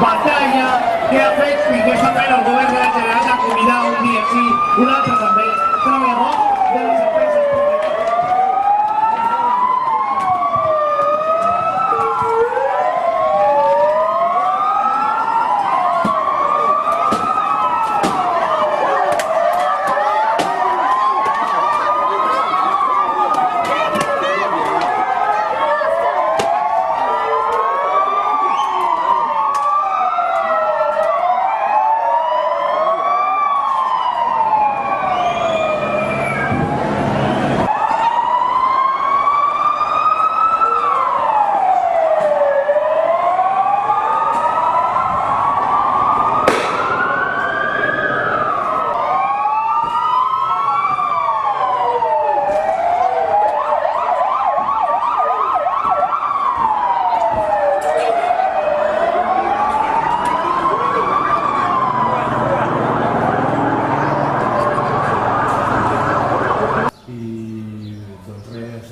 batalla que ha fet i que s'ha fet el govern de la Generalitat a convidar un dia sí, un altre també, treballadors de les empreses públiques.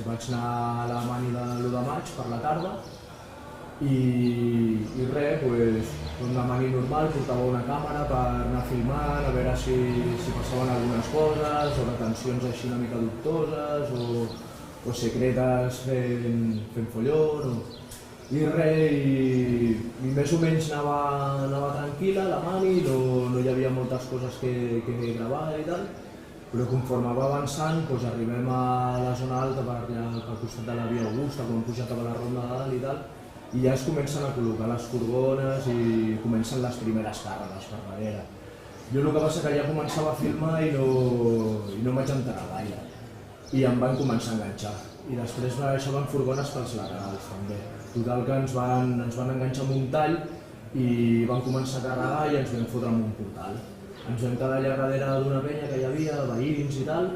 Vaig anar a la mani de l'1 de maig per la tarda i res, una mani normal, portava una càmera per anar filmant, a veure si passaven algunes coses o detencions així una mica dubtoses o secretes fent follon i res, i més o menys anava tranquil·la la mani, no hi havia moltes coses que gravar i tal. Però conforme va avançant, arribem a la zona alta per allà al costat de la Via Augusta, quan puja cap a la Ronda de Dalt i tal, i ja es comencen a col·locar les furgones i comencen les primeres càrregues per darrere. Jo el que passa que ja començava a filmar i no em vaig enterar gaire, i em van començar a enganxar. I després baixaven furgones pels laterals també. Total que ens van enganxar amb un tall i van començar a carregar i ens vam fotre amb un portal. Ens vam quedar allà darrere d'una penya que hi havia, veïns i tal,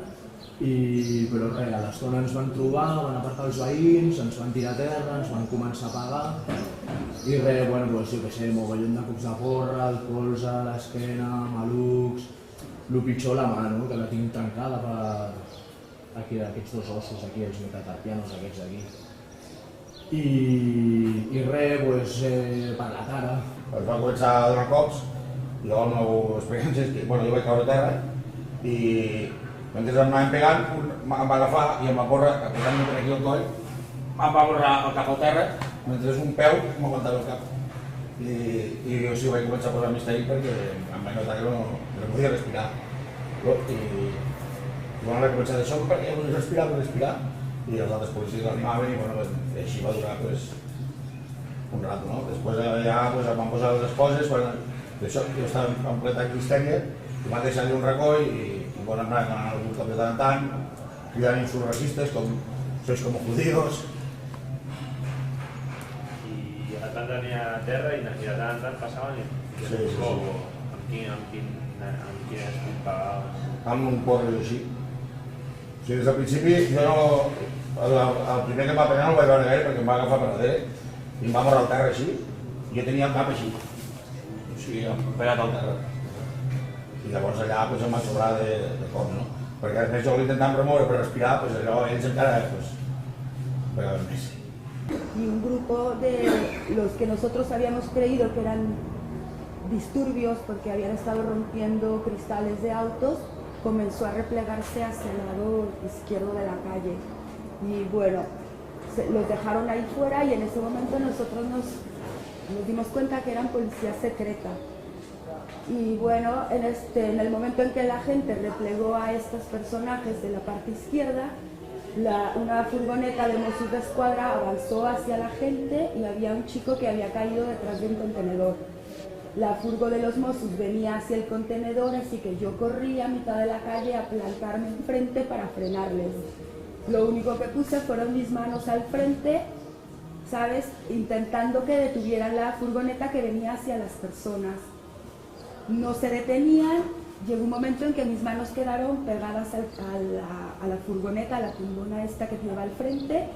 però res, a l'estona ens van trobar, van apartar els veïns, ens van tirar a terra, ens van començar a pagar i res, jo què sé, mogollon de cops de porra, el colze, l'esquena, malucs, el pitjor la mà, que la tinc tancada per aquí d'aquests dos ossos, aquí, els metacarpianos aquests d'aquí. I res, per la cara. Ens van començar a donar cops. Jo el meu experiència és que jo vaig caure a terra i mentre em anaven pegant em va agafar i em va córrer, posant-me per aquí al coll, em va córrer cap al terra, mentre un peu m'aguantava el cap. I jo sí vaig començar a posar misteri perquè em vaig notar que no podia respirar. I quan vaig començar d'això perquè volia respirar i els altres policies l'animaven i així va durar un rato. Després ja em van posar les coses. D'això, jo estava en completa histèria, i van deixar-li un recoll i van anar a algun cop de tant en tant, cridant insults racistes com «sois como judíos». I a tant tenia a terra i de tant en tant passaven i amb quin escut pagaves? Amb un porro així. Des del principi, el primer que em va pegar no el vaig veure gaire perquè em va agafar per darrere i em va morrar al terra així, i jo tenia el cap així. Em pegat al terra. I llavors allà em va sobrar de cop, no? Perquè a més jo l'intentàvem remoure per respirar, allò ells encara pegaven més. Y un grupo de los que nosotros habíamos creído que eran disturbios porque habían estado rompiendo cristales de autos, comenzó a replegarse hacia el lado izquierdo de la calle. Y bueno, los dejaron ahí fuera y en ese momento nosotros nos dimos cuenta que eran policía secreta. Y bueno, en el momento en que la gente replegó a estos personajes de la parte izquierda, una furgoneta de Mossos d'Esquadra avanzó hacia la gente y había un chico que había caído detrás de un contenedor. La furgo de los Mossos venía hacia el contenedor, así que yo corrí a mitad de la calle a plantarme enfrente para frenarles. Lo único que puse fueron mis manos al frente, ¿sabes? Intentando que detuvieran la furgoneta que venía hacia las personas. No se detenían, llegó un momento en que mis manos quedaron pegadas a la furgoneta, a la tumbona esta que lleva al frente.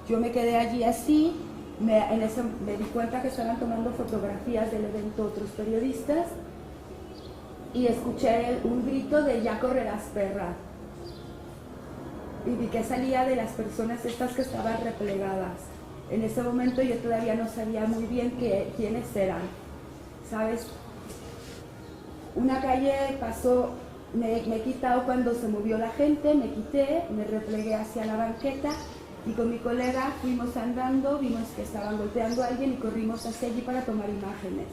Yo me quedé allí así, me di cuenta que estaban tomando fotografías del evento otros periodistas y escuché un grito de «ya correrás, perra». Y vi que salía de las personas estas que estaban replegadas. En ese momento yo todavía no sabía muy bien quiénes eran. ¿sabes? Una calle pasó, me he quitado cuando se movió la gente, me quité, me replegué hacia la banqueta y con mi colega fuimos andando, vimos que estaban golpeando a alguien y corrimos hacia allí para tomar imágenes.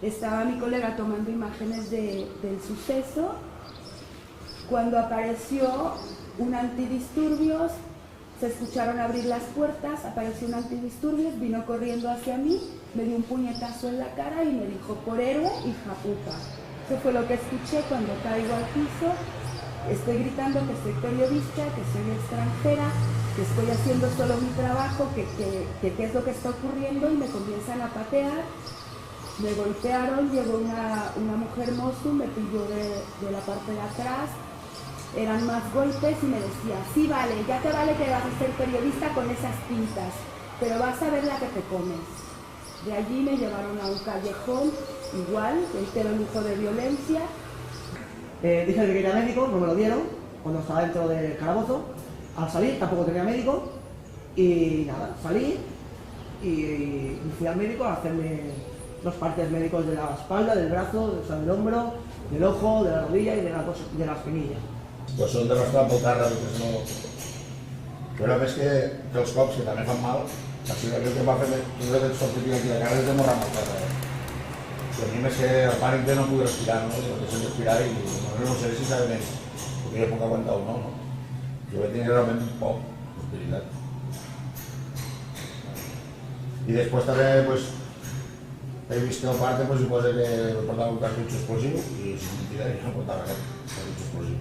Estaba mi colega tomando imágenes del suceso cuando apareció un antidisturbios, se escucharon abrir las puertas, apareció un antidisturbios, vino corriendo hacia mí, me dio un puñetazo en la cara y me dijo por héroe, hija puta. Eso fue lo que escuché cuando caigo al piso. Estoy gritando que soy periodista, que soy extranjera, que estoy haciendo solo mi trabajo, que qué es lo que está ocurriendo, y me comienzan a patear, me golpearon, llegó una mujer mozo, me pilló de la parte de atrás, eran más golpes y me decía, sí vale, ya te vale que vas a ser periodista con esas pintas, pero vas a ver la que te comes. De allí me llevaron a un callejón, igual, entero lujo de violencia. Dije que quería médico, no me lo dieron cuando estaba dentro del calabozo. Al salir tampoco tenía médico y nada, salí y fui al médico a hacerme los partes médicos de la espalda, del brazo, o sea, del hombro, del ojo, de la rodilla y de la espinilla. Pues són de l'estat pel càrrec, no... Però més que els cops, que també fan mal, així que el que va fer tot aquest sortir aquí de cara és de morrar amb el càrrec. I a mi més que el pànic de no poder respirar, no? Jo deixo respirar i no sé si sabe més, perquè jo puc aguantar o no, no? Jo vaig tenir realment poc, de veritat. I després també, pues, he vist que el part pues, hi posa que portava un cartutxo explosiu i si mentida jo no portava aquest cartutxo explosiu.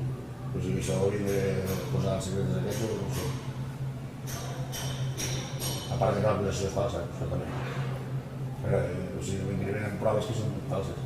Pues si això hauria de posar els secretes aquests o no sé. A part de que l'acusació és falsa, això també. Però o sigui, venen proves que són falses.